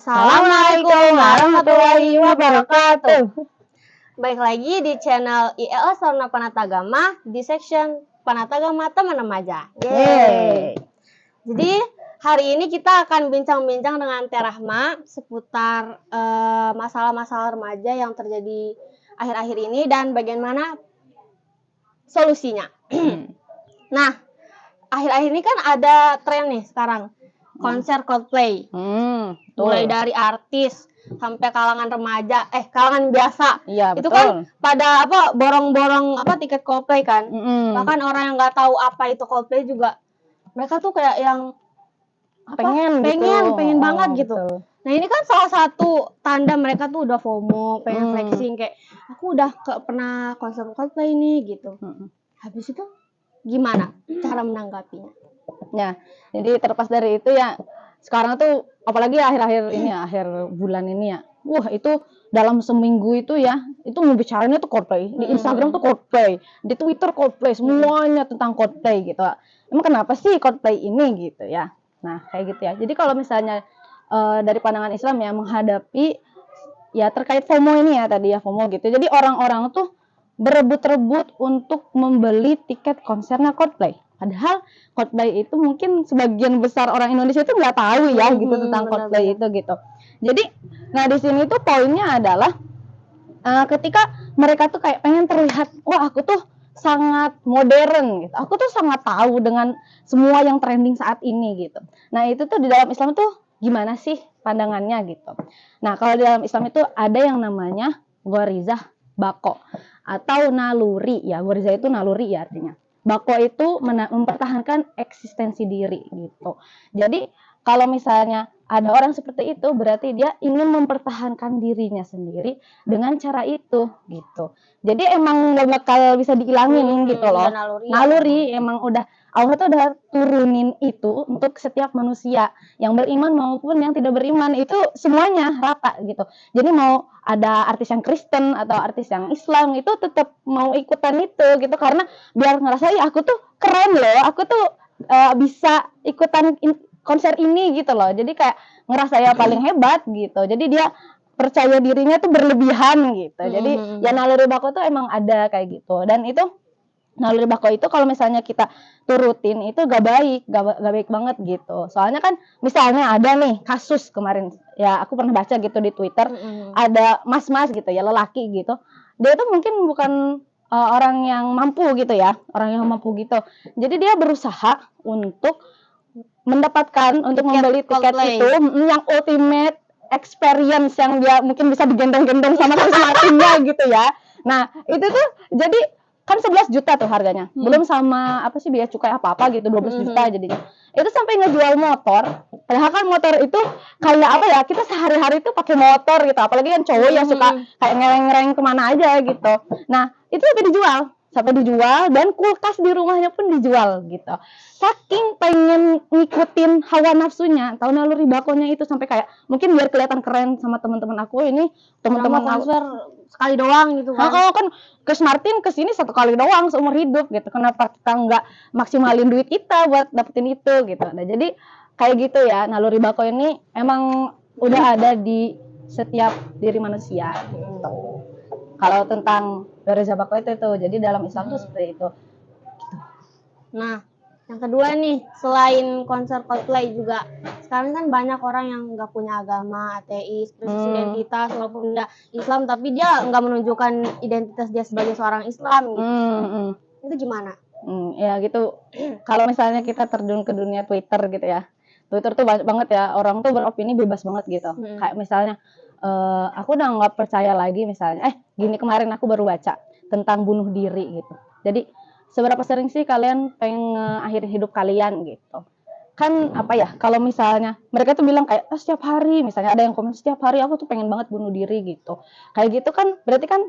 Assalamualaikum warahmatullahi wabarakatuh. Baik lagi di channel IEL Saruna Panatagama di section Panatagama Teman Remaja. Yeay. Jadi hari ini kita akan bincang-bincang dengan Teh Rahma seputar masalah-masalah remaja yang terjadi akhir-akhir ini dan bagaimana solusinya. Nah, akhir-akhir ini kan ada tren nih sekarang. Konser Coldplay. Mulai dari artis sampai kalangan remaja, kalangan biasa. Iya, itu betul. kan pada borong-borong tiket Coldplay kan. Bahkan orang yang nggak tahu apa itu Coldplay juga mereka tuh kayak yang pengen banget gitu. Betul. Nah, ini kan salah satu tanda mereka tuh udah FOMO, pengen flexing kayak aku udah pernah konser Coldplay ini gitu. Habis itu gimana cara menanggapinya? Ya, jadi terlepas dari itu ya, sekarang tuh apalagi akhir-akhir ini ya, akhir bulan ini ya, wah itu dalam seminggu itu ya, itu ngebicarainnya tuh Coldplay, di Instagram tuh Coldplay, di Twitter Coldplay, semuanya tentang Coldplay gitu. Emang kenapa sih Coldplay ini gitu ya? Nah kayak gitu ya. Jadi kalau misalnya dari pandangan Islam ya menghadapi ya terkait FOMO ini ya tadi ya FOMO gitu. Jadi orang-orang tuh berebut-rebut untuk membeli tiket konsernya Coldplay. Padahal Coldplay itu mungkin sebagian besar orang Indonesia itu nggak tahu ya gitu tentang Coldplay itu gitu. Jadi, nah di sini tuh poinnya adalah ketika mereka tuh kayak pengen terlihat, wah aku tuh sangat modern gitu. Aku tuh sangat tahu dengan semua yang trending saat ini gitu. Nah itu tuh di dalam Islam tuh gimana sih pandangannya gitu. Nah kalau di dalam Islam itu ada yang namanya ghorizah bako atau naluri ya. Ghorizah itu naluri ya artinya. Bako itu mempertahankan eksistensi diri gitu. Jadi kalau misalnya ada orang seperti itu berarti dia ingin mempertahankan dirinya sendiri dengan cara itu gitu. Jadi emang gak bakal bisa dihilangin gitu loh. Naluri emang udah Allah tuh udah turunin itu untuk setiap manusia yang beriman maupun yang tidak beriman itu semuanya rata gitu. Jadi mau ada artis yang Kristen atau artis yang Islam itu tetap mau ikutan itu gitu karena biar ngerasa ya aku tuh keren loh, aku tuh bisa ikutan konser ini gitu loh. Jadi kayak ngerasa ya paling hebat gitu. Jadi dia percaya dirinya tuh berlebihan gitu. Jadi ya naluri bako tuh emang ada kayak gitu. Dan itu naluri bako itu kalau misalnya kita turutin itu gak baik banget gitu. Soalnya kan misalnya ada nih kasus kemarin ya aku pernah baca gitu di Twitter ada mas-mas gitu ya lelaki gitu. Dia tuh mungkin bukan orang yang mampu gitu ya, orang yang mampu gitu. Jadi dia berusaha untuk mendapatkan untuk membeli tiket Coldplay itu yang ultimate experience yang dia mungkin bisa digendong-gendong sama karismatiknya gitu ya. Nah, itu tuh jadi kan 11 juta tuh harganya. Belum sama apa sih biaya cukai apa-apa gitu 12 juta jadinya. Itu sampai ngejual motor. Padahal kan motor itu kayak apa ya? Kita sehari-hari tuh pakai motor gitu. Apalagi kan cowok yang suka kayak ngereng-ngereng kemana aja gitu. Nah, itu sampai dijual dan kulkas di rumahnya pun dijual gitu. Saking pengen ngikutin hawa nafsunya, tahu naluri bakonya itu sampai kayak mungkin biar kelihatan keren sama teman-teman aku ini, teman-teman konser sekali doang gitu kan. Kalau kan Chris Martin kesini 1 kali doang seumur hidup gitu. Kenapa kita nggak maksimalin duit kita buat dapetin itu gitu. Nah jadi kayak gitu ya, naluri bako ini emang udah ada di setiap diri manusia gitu. Kalau tentang ghorizah bako itu, jadi dalam Islam tuh seperti itu. Nah, yang kedua nih, selain konser Coldplay juga, sekarang kan banyak orang yang nggak punya agama, ateis, krisis identitas, walaupun dia Islam, tapi dia nggak menunjukkan identitas dia sebagai seorang Islam gitu. Itu gimana? Ya gitu, kalau misalnya kita terjun ke dunia Twitter gitu ya, Twitter tuh banyak banget ya, orang tuh beropini bebas banget gitu. Kayak misalnya, aku udah nggak percaya lagi misalnya, gini kemarin aku baru baca tentang bunuh diri gitu. Jadi seberapa sering sih kalian pengen akhiri hidup kalian gitu? Kan apa ya, kalau misalnya mereka tuh bilang kayak setiap hari, misalnya ada yang komen setiap hari aku tuh pengen banget bunuh diri gitu. Kayak gitu kan berarti kan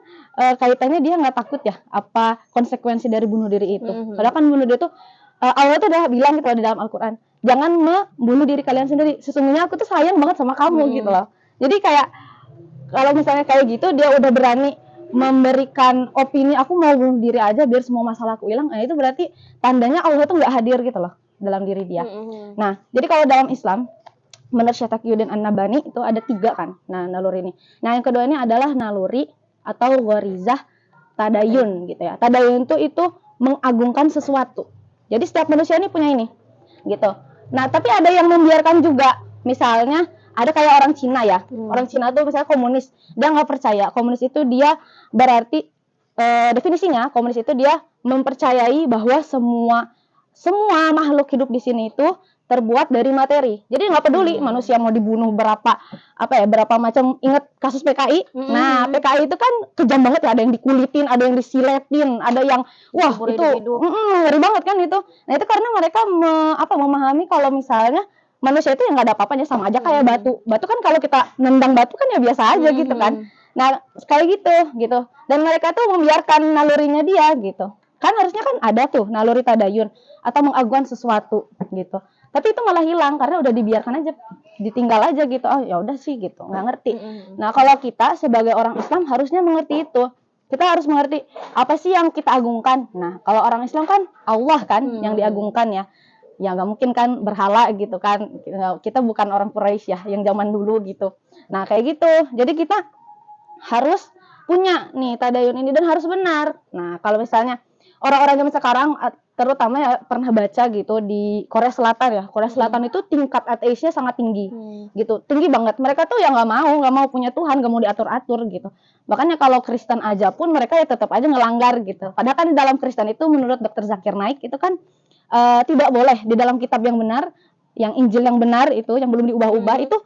kaitannya dia nggak takut ya apa konsekuensi dari bunuh diri itu. Padahal kan bunuh diri itu Allah tuh udah bilang gitu loh di dalam Al-Quran, jangan membunuh diri kalian sendiri. Sesungguhnya aku tuh sayang banget sama kamu gitu loh. Jadi kayak kalau misalnya kayak gitu dia udah berani memberikan opini aku mau bunuh diri aja biar semua masalah aku hilang, itu berarti tandanya Allah tuh nggak hadir gitu loh dalam diri dia. Nah jadi kalau dalam Islam menurut Syekh Taqiyuddin An-Nabhani itu ada 3 kan. Nah, naluri ini. Nah, yang kedua ini adalah naluri atau gharizah tadayun gitu ya. Tadayun itu mengagungkan sesuatu. Jadi setiap manusia ini punya ini gitu. Nah, tapi ada yang membiarkan juga. Misalnya ada kayak orang Cina ya. Orang Cina tuh misalnya komunis. Dia nggak percaya. Komunis itu dia berarti definisinya komunis itu dia mempercayai bahwa semua makhluk hidup di sini itu terbuat dari materi. Jadi nggak peduli manusia mau dibunuh berapa macam. Ingat kasus PKI? Nah, PKI itu kan kejam banget ya. Ada yang dikulitin, ada yang disiletin, ada yang wah itu ngeri banget kan itu. Nah, itu karena mereka memahami kalau misalnya manusia itu yang nggak ada apa-apanya, sama aja kayak batu. Batu kan kalau kita nendang batu kan ya biasa aja gitu kan. Nah, kayak gitu. Dan mereka tuh membiarkan nalurinya dia gitu. Kan harusnya kan ada tuh naluri tadayun atau mengagungkan sesuatu gitu. Tapi itu malah hilang karena udah dibiarkan aja, ditinggal aja gitu. Oh, ya udah sih gitu, nggak ngerti. Nah, kalau kita sebagai orang Islam harusnya mengerti itu. Kita harus mengerti apa sih yang kita agungkan. Nah, kalau orang Islam kan Allah kan yang diagungkan ya. Ya nggak mungkin kan berhala gitu kan. Kita bukan orang Quraisy ya yang zaman dulu gitu. Nah, kayak gitu. Jadi kita harus punya nih tadayun ini dan harus benar. Nah, kalau misalnya orang-orang zaman sekarang terutama ya pernah baca gitu di Korea Selatan ya. Korea Selatan itu tingkat ateisnya sangat tinggi. Gitu. Tinggi banget. Mereka tuh ya nggak mau punya Tuhan, nggak mau diatur-atur gitu. Makanya kalau Kristen aja pun mereka ya tetap aja ngelanggar gitu. Padahal kan dalam Kristen itu menurut Dr. Zakir Naik itu kan tidak boleh di dalam kitab yang benar, yang Injil yang benar itu yang belum diubah-ubah itu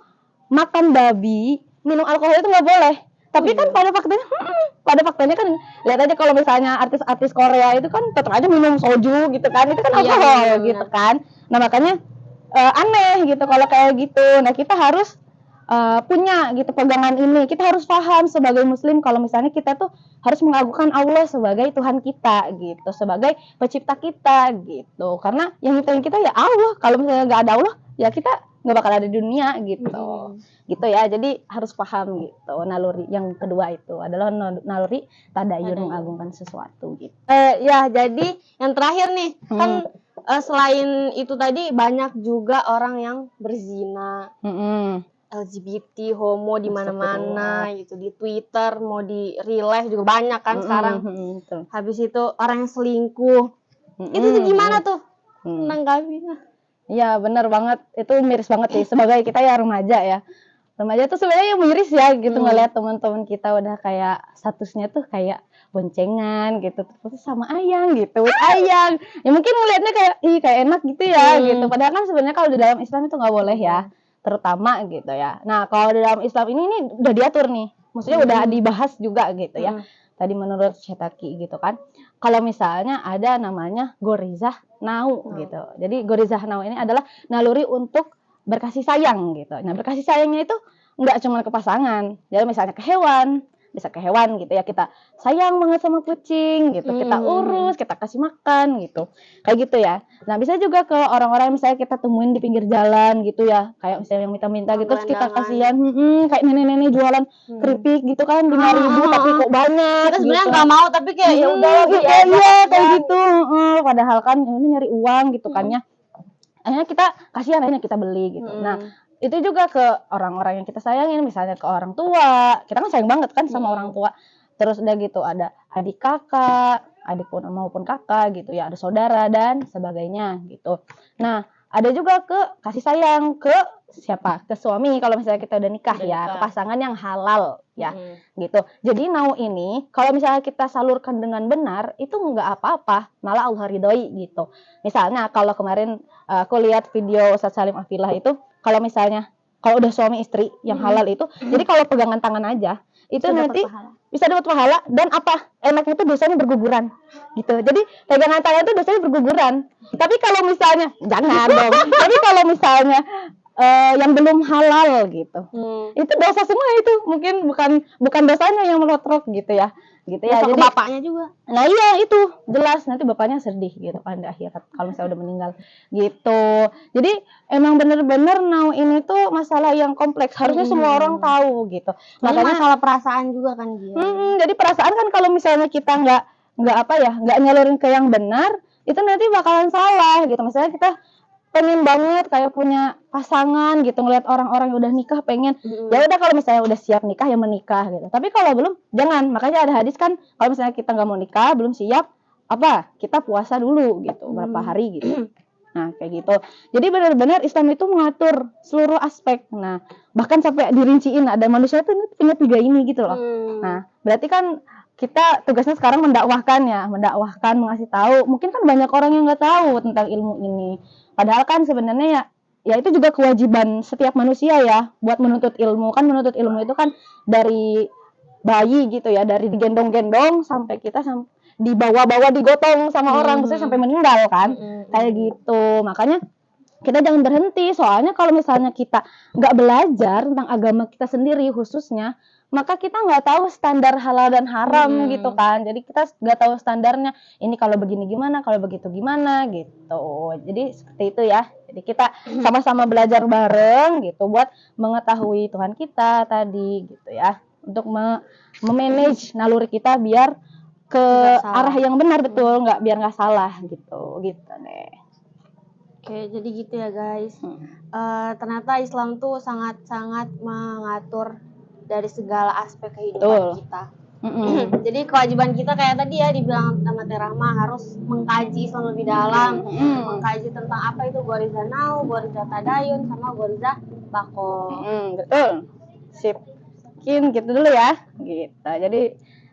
makan babi, minum alkohol itu nggak boleh. Tapi kan pada faktanya kan lihat aja kalau misalnya artis-artis Korea itu kan tetap aja minum soju gitu kan, itu kan alkohol gitu kan. Nah, makanya aneh gitu kalau kayak gitu. Nah, kita harus punya gitu pegangan ini. Kita harus paham sebagai muslim kalau misalnya kita tuh harus mengagungkan Allah sebagai Tuhan kita gitu, sebagai pencipta kita gitu. Karena yang nyiptain kita ya Allah. Kalau misalnya nggak ada Allah, ya kita nggak bakal ada di dunia gitu. Gitu ya. Jadi harus paham gitu. Naluri yang kedua itu adalah naluri tadayun, mengagungkan sesuatu gitu. Ya, jadi yang terakhir nih, kan selain itu tadi banyak juga orang yang berzina. LGBT, homo di mana-mana gitu, di Twitter, mau di real life juga banyak kan sekarang. Habis itu orang yang selingkuh. Itu tuh gimana tuh menanggapinya? Iya, benar banget. Itu miris banget sih sebagai kita ya remaja ya. Remaja tuh sebenarnya miris ya gitu ngeliat teman-teman kita udah kayak statusnya tuh kayak boncengan gitu, terus sama ayang gitu, ayang. Ya mungkin ngeliatnya kayak enak gitu ya gitu. Padahal kan sebenarnya kalau di dalam Islam itu nggak boleh ya. Terutama gitu ya. Nah, kalau di dalam Islam ini udah diatur nih. Maksudnya udah dibahas juga gitu ya. Tadi menurut Syekh Taqi gitu kan. Kalau misalnya ada namanya gorizah nau gitu. Jadi gorizah nau ini adalah naluri untuk berkasih sayang gitu. Nah, berkasih sayangnya itu nggak cuma ke pasangan. Jadi misalnya ke hewan, bisa ke hewan gitu ya, kita sayang banget sama kucing gitu, kita urus, kita kasih makan gitu, kayak gitu ya. Nah, bisa juga ke orang-orang misalnya kita temuin di pinggir jalan gitu ya, kayak misalnya yang minta-minta gitu, terus kita kasihan, kayak nenek-nenek jualan keripik gitu kan 5.000 tapi kok banyak. Kita sebenarnya gitu. nggak mau tapi kayak ya udah kayak gitu. Padahal kan ini nyari uang gitu kan ya. Akhirnya kita kasihan, akhirnya kita beli gitu. Nah, itu juga ke orang-orang yang kita sayangin, misalnya ke orang tua. Kita kan sayang banget kan sama orang tua. Terus udah gitu ada adik kakak, adik pun maupun kakak gitu ya, ada saudara dan sebagainya gitu. Nah, ada juga ke kasih sayang ke siapa? Ke suami kalau misalnya kita udah nikah ya, ke pasangan yang halal ya. Gitu. Jadi nau ini kalau misalnya kita salurkan dengan benar itu nggak apa-apa, malah Allah ridhoi gitu. Misalnya kalau kemarin aku lihat video Ustadz Salim Afillah itu, kalau misalnya kalau udah suami istri yang halal itu, jadi kalau pegangan tangan aja itu nanti bisa dapat pahala, dan apa enaknya itu dosanya berguguran gitu. Jadi pegangan tangan itu dosanya berguguran. Tapi kalau misalnya jangan dong. Tapi kalau misalnya yang belum halal gitu, itu dosa semua itu. Mungkin bukan dosanya yang melotrok gitu ya. Gitu ya. Jadi Jadi bapaknya juga. Nah iya itu jelas nanti bapaknya sedih gitu kan di akhirat kalau misalnya udah meninggal gitu. Jadi emang bener-bener nau ini tuh masalah yang kompleks, harusnya semua orang tahu gitu. Makanya masalah perasaan juga kan dia. Jadi perasaan kan kalau misalnya kita nggak nyalurin ke yang benar, itu nanti bakalan salah gitu. Misalnya kita pengen banget kayak punya pasangan gitu, ngeliat orang-orang yang udah nikah pengen. Ya udah kalau misalnya udah siap nikah ya menikah gitu. Tapi kalau belum jangan. Makanya ada hadis kan kalau misalnya kita nggak mau nikah, belum siap apa? Kita puasa dulu gitu, berapa hari gitu. Nah, kayak gitu. Jadi benar-benar Islam itu mengatur seluruh aspek. Nah, bahkan sampai dirinciin ada manusia tuh punya 3 ini gitu loh. Nah, berarti kan kita tugasnya sekarang mendakwahkan ya, mendakwahkan, mengasih tahu. Mungkin kan banyak orang yang nggak tahu tentang ilmu ini. Padahal kan sebenarnya ya itu juga kewajiban setiap manusia ya buat menuntut ilmu. Kan menuntut ilmu itu kan dari bayi gitu ya, dari digendong-gendong sampai kita dibawa-bawa digotong sama orang, maksudnya sampai meninggal kan. Kayak gitu. Makanya kita jangan berhenti, soalnya kalau misalnya kita nggak belajar tentang agama kita sendiri khususnya, maka kita nggak tahu standar halal dan haram gitu kan. Jadi kita nggak tahu standarnya, ini kalau begini gimana, kalau begitu gimana gitu. Jadi seperti itu ya. Jadi kita sama-sama belajar bareng gitu buat mengetahui Tuhan kita tadi gitu ya. Untuk memanage naluri kita biar ke arah yang benar, betul, biar nggak salah gitu deh. Oke, jadi gitu ya guys. Ternyata Islam tuh sangat-sangat mengatur dari segala aspek kehidupan kita. Jadi kewajiban kita kayak tadi ya dibilang sama Teh Rahma, harus mengkaji Islam lebih dalam, mengkaji tentang apa itu Ghoriza Nau, Ghoriza Tadayun, sama Ghoriza Bako. Betul. Sip. Mungkin gitu dulu ya. Gitu. Jadi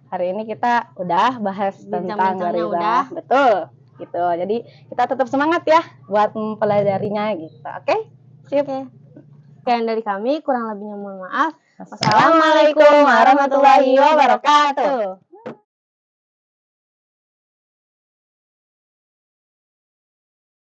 hari ini kita udah bahas tentang Ghoriza. Betul. Gitu. Jadi kita tetap semangat ya buat mempelajarinya gitu. Oke? Sip. Sekian dari kami, kurang lebihnya mohon maaf. Wassalamualaikum warahmatullahi wabarakatuh.